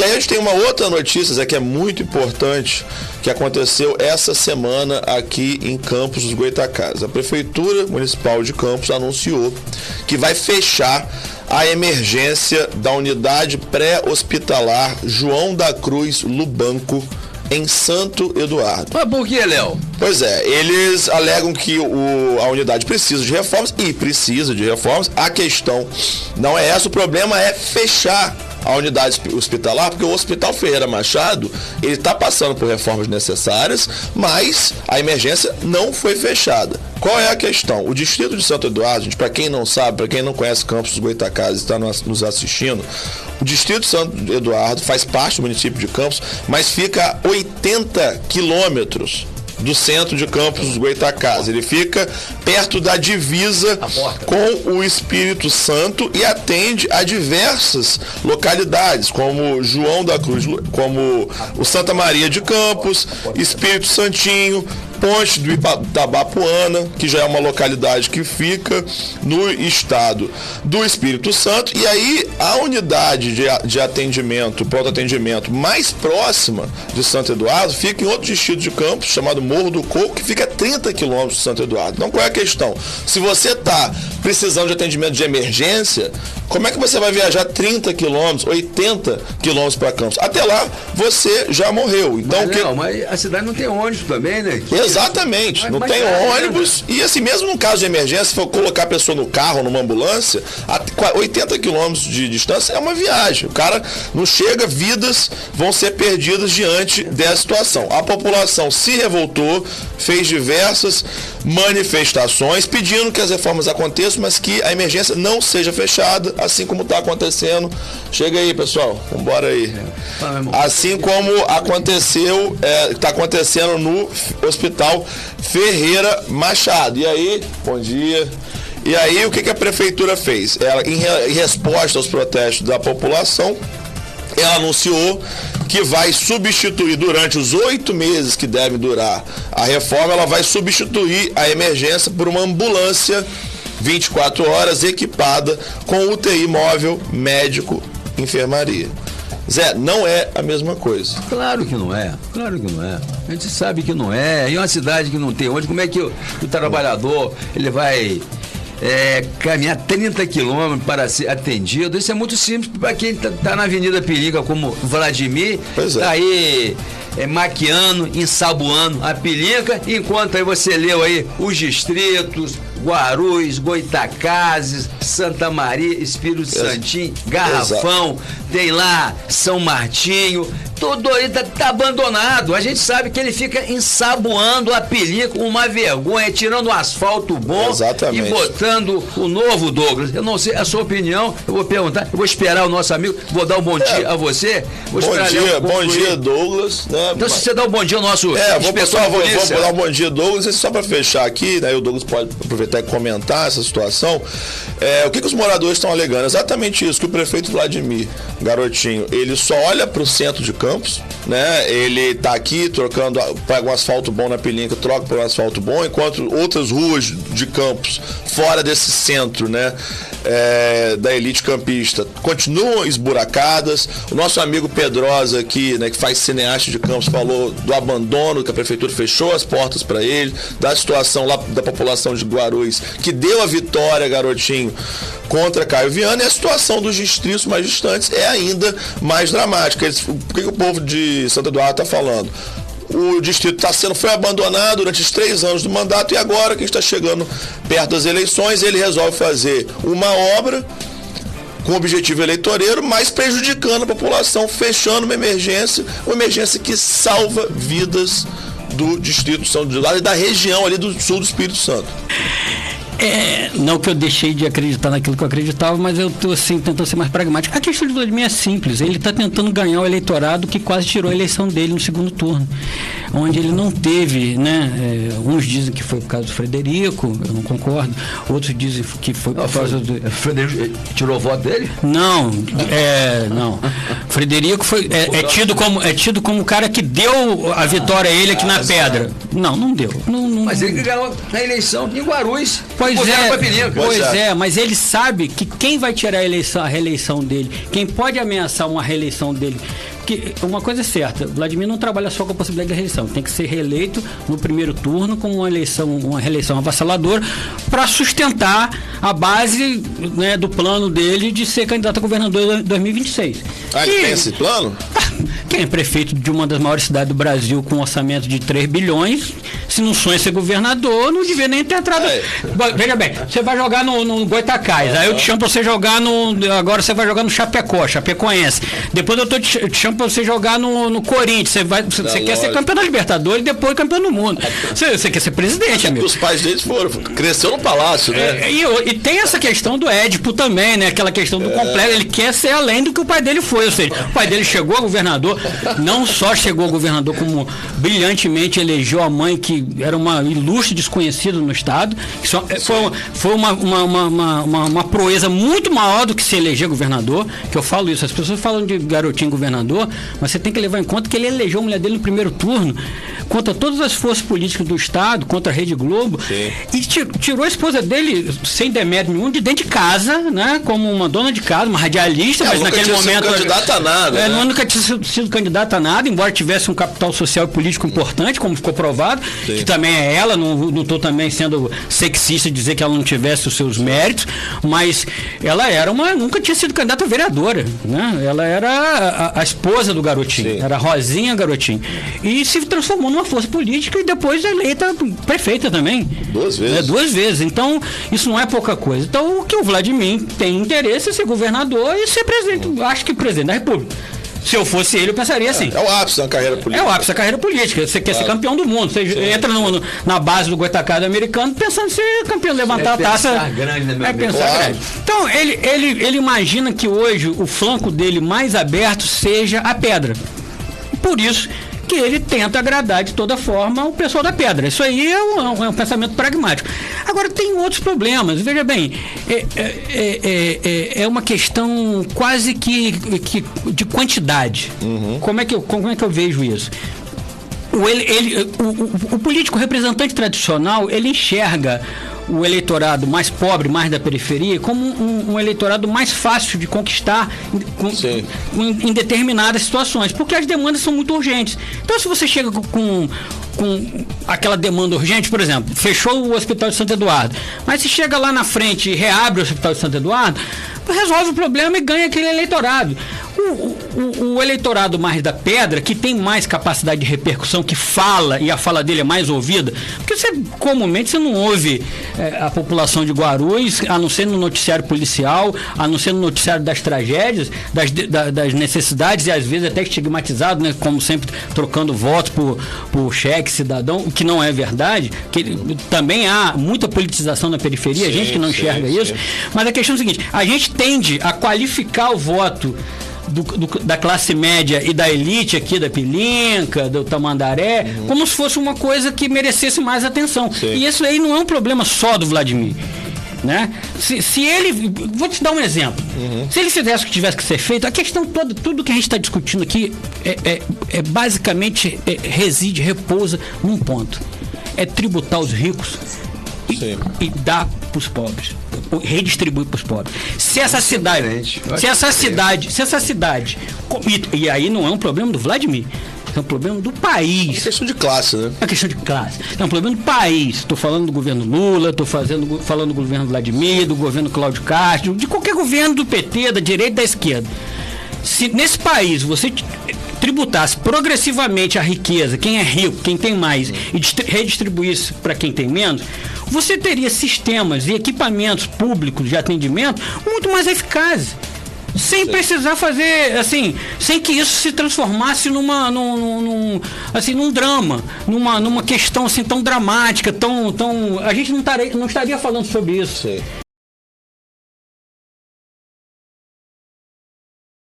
aí a gente tem uma outra notícia, Zé, que é muito importante, que aconteceu essa semana aqui em Campos dos Goytacazes. A Prefeitura Municipal de Campos anunciou que vai fechar a emergência da unidade pré-hospitalar João da Cruz Lubanco, em Santo Eduardo. Mas por que, Léo? Pois é, eles alegam que a unidade precisa de reformas, e precisa de reformas. A questão não é essa, o problema é fechar a unidade hospitalar, porque o Hospital Ferreira Machado, ele está passando por reformas necessárias, mas a emergência não foi fechada. Qual é a questão? O distrito de Santo Eduardo, gente, para quem não sabe, para quem não conhece Campos dos Goytacazes e está nos assistindo, o distrito de Santo Eduardo faz parte do município de Campos, mas fica a 80 quilômetros do centro de Campos dos Goytacazes. Ele fica perto da divisa com o Espírito Santo e atende a diversas localidades, como João da Cruz, como o Santa Maria de Campos, Espírito Santinho, Ponte do Itabapuana, que já é uma localidade que fica no estado do Espírito Santo. E aí a unidade de atendimento, pronto atendimento mais próxima de Santo Eduardo fica em outro distrito de Campos, chamado Morro do Coco, que fica a 30 quilômetros de Santo Eduardo. Então qual é a questão? Se você está precisando de atendimento de emergência, como é que você vai viajar 30 quilômetros, 80 quilômetros para Campos? Até lá, você já morreu. Então, mas a cidade não tem ônibus também, né? Exatamente, não tem ônibus. E assim, mesmo no caso de emergência, se for colocar a pessoa no carro, numa ambulância, a 80 quilômetros de distância é uma viagem. O cara não chega, vidas vão ser perdidas diante dessa situação. A população se revoltou, fez diversas manifestações, pedindo que as reformas aconteçam, mas que a emergência não seja fechada, assim como está acontecendo. Chega aí, pessoal, vambora aí. Assim como aconteceu, está acontecendo no Hospital Ferreira Machado. E aí, bom dia. E aí, o que a prefeitura fez? Ela, em resposta aos protestos da população, ela anunciou que vai substituir, durante os 8 meses que deve durar a reforma, ela vai substituir a emergência por uma ambulância 24 horas equipada com UTI móvel, médico, enfermaria. Zé, não é a mesma coisa. Claro que não é, claro que não é. A gente sabe que não é. Em uma cidade que não tem onde, como é que o trabalhador ele vai caminhar 30 quilômetros para ser atendido? Isso é muito simples para quem está na Avenida Periga, como Vladimir, está aí maquiando, ensaboando a Pelica, enquanto aí você leu aí os distritos, Guarulhos, Goytacazes, Santa Maria, Espírito Santinho, Garrafão, tem lá São Martinho, tudo aí tá abandonado. A gente sabe que ele fica ensaboando a película, uma vergonha, tirando o asfalto bom e botando o novo Douglas. Eu não sei a sua opinião, eu vou perguntar, eu vou esperar o nosso amigo, vou dar um bom dia a você. Bom dia, Douglas. Né? Então, se você dá um bom dia ao nosso inspetor vou dar um bom dia, Douglas. E só para fechar aqui, né, o Douglas pode aproveitar e comentar essa situação. O que os moradores estão alegando? Exatamente isso, que o prefeito Vladimir Garotinho, ele só olha para o centro de Campos, né? Ele tá aqui trocando, pega um asfalto bom na Pelinca, troca por um asfalto bom, enquanto outras ruas de Campos, fora desse centro, né? Da elite campista, continuam esburacadas. O nosso amigo Pedrosa aqui, né, que faz cineasta de Campos, falou do abandono, que a prefeitura fechou as portas para ele, da situação lá da população de Guarulhos, que deu a vitória, Garotinho, contra Caio Viana, e a situação dos distritos mais distantes é ainda mais dramática. O que o povo de Santo Eduardo está falando? O distrito foi abandonado durante os 3 anos do mandato, e agora que está chegando perto das eleições, ele resolve fazer uma obra com objetivo eleitoreiro, mas prejudicando a população, fechando uma emergência que salva vidas do distrito de São Eduardo e da região ali do sul do Espírito Santo. Não que eu deixei de acreditar naquilo que eu acreditava, mas eu estou assim, tentando ser mais pragmático. A questão de Vladimir é simples, ele está tentando ganhar o eleitorado que quase tirou a eleição dele no segundo turno, onde ele não teve, né? Uns dizem que foi por causa do Frederico, eu não concordo, outros dizem que foi por causa do... Frederico tirou o voto dele? Não. Frederico é tido como o cara que deu a vitória a ele aqui na Pedra. Não deu. Mas ele ganhou na eleição em Guarulhos. Pois é, mas ele sabe que quem vai tirar a reeleição dele, quem pode ameaçar uma reeleição dele que uma coisa é certa, Vladimir não trabalha só com a possibilidade de reeleição, tem que ser reeleito no primeiro turno com uma reeleição avassaladora para sustentar a base, né, do plano dele de ser candidato a governador em 2026. Ele tem esse plano? Quem é prefeito de uma das maiores cidades do Brasil com um orçamento de 3 bilhões, se não sonha ser governador, não devia nem ter entrado. Veja bem, você vai jogar no Goitacás, aí eu te chamo pra você jogar agora você vai jogar no Chapecoense. Depois eu te chamo pra você jogar no Corinthians. Você quer ser campeão da Libertadores e depois campeão do mundo. Você quer ser presidente, amigo. Os pais deles cresceu no palácio, né? E tem essa questão do Édipo também, né? Aquela questão do complexo. Ele quer ser além do que o pai dele foi. Ou seja, o pai dele chegou a governador, não só chegou a governador, como brilhantemente elegeu a mãe, que era uma ilustre desconhecida no estado. Foi uma proeza muito maior do que se eleger governador, que eu falo isso. As pessoas falam de garotinho governador, mas você tem que levar em conta que ele elegeu a mulher dele no primeiro turno contra todas as forças políticas do estado, contra a Rede Globo. Sim. E tirou a esposa dele, sem demérito nenhum, de dentro de casa, né, como uma dona de casa, uma radialista, mas naquele momento... Não candidata a nada, né? Nunca tinha sido candidata a nada, embora tivesse um capital social e político importante, como ficou provado. Sim. Que também é ela, não estou também sendo sexista dizer que ela não tivesse os seus méritos, mas ela nunca tinha sido candidata a vereadora, né? Ela era a esposa do garotinho. Sim. Era Rosinha Garotinho. E se transformou numa força política e depois eleita prefeita também. 2 vezes. 2 vezes. Então, isso não é pouca coisa. Então, o que o Vladimir tem interesse é ser governador e ser presidente, acho que presidente da República. Se eu fosse ele, eu pensaria assim. É o ápice da carreira política. É o ápice da carreira política. Você quer ser campeão do mundo. Você entra na base do Goitacás americano pensando em ser campeão, levantar a taça. Grande, né, pensar grande. Então, ele imagina que hoje o flanco dele mais aberto seja a Pedra. Por isso que ele tenta agradar de toda forma o pessoal da Pedra. Isso aí é um pensamento pragmático. Agora, tem outros problemas. Veja bem, é uma questão quase que de quantidade. Uhum. Como é que eu vejo isso? O político representante tradicional, ele enxerga o eleitorado mais pobre, mais da periferia, como um eleitorado mais fácil de conquistar em determinadas situações, porque as demandas são muito urgentes. Então, se você chega com aquela demanda urgente, por exemplo, fechou o Hospital de Santo Eduardo, mas se chega lá na frente e reabre o Hospital de Santo Eduardo, resolve o problema e ganha aquele eleitorado. O eleitorado mais da Pedra, que tem mais capacidade de repercussão, que fala, e a fala dele é mais ouvida, porque comumente você não ouve a população de Guarulhos, a não ser no noticiário policial, a não ser no noticiário das tragédias, das necessidades, e às vezes até estigmatizado, né, como sempre trocando votos por cheque cidadão, o que não é verdade, que também há muita politização na periferia, gente que não enxerga isso, mas a questão é a seguinte: a gente tende a qualificar o voto da classe média e da elite aqui, da Pilinca, do Tamandaré, como se fosse uma coisa que merecesse mais atenção. Sim. E isso aí não é um problema só do Vladimir, né? Se ele... Vou te dar um exemplo. Se ele fizesse o que tivesse que ser feito, a questão toda, tudo que a gente está discutindo aqui basicamente repousa num ponto. É tributar os ricos e dar para os pobres, redistribuir para os pobres. Se essa cidade, e aí não é um problema do Vladimir, é um problema do país. É questão de classe, né? É questão de classe. É um problema do país. Estou falando do governo Lula, estou falando do governo Vladimir, do governo Cláudio Castro, de qualquer governo do PT, da direita e da esquerda. Se nesse país você tributasse progressivamente a riqueza, quem é rico, quem tem mais, e redistribuísse para quem tem menos, você teria sistemas e equipamentos públicos de atendimento muito mais eficazes. Sem precisar fazer, assim, sem que isso se transformasse num drama, numa questão assim tão dramática, a gente não estaria falando sobre isso.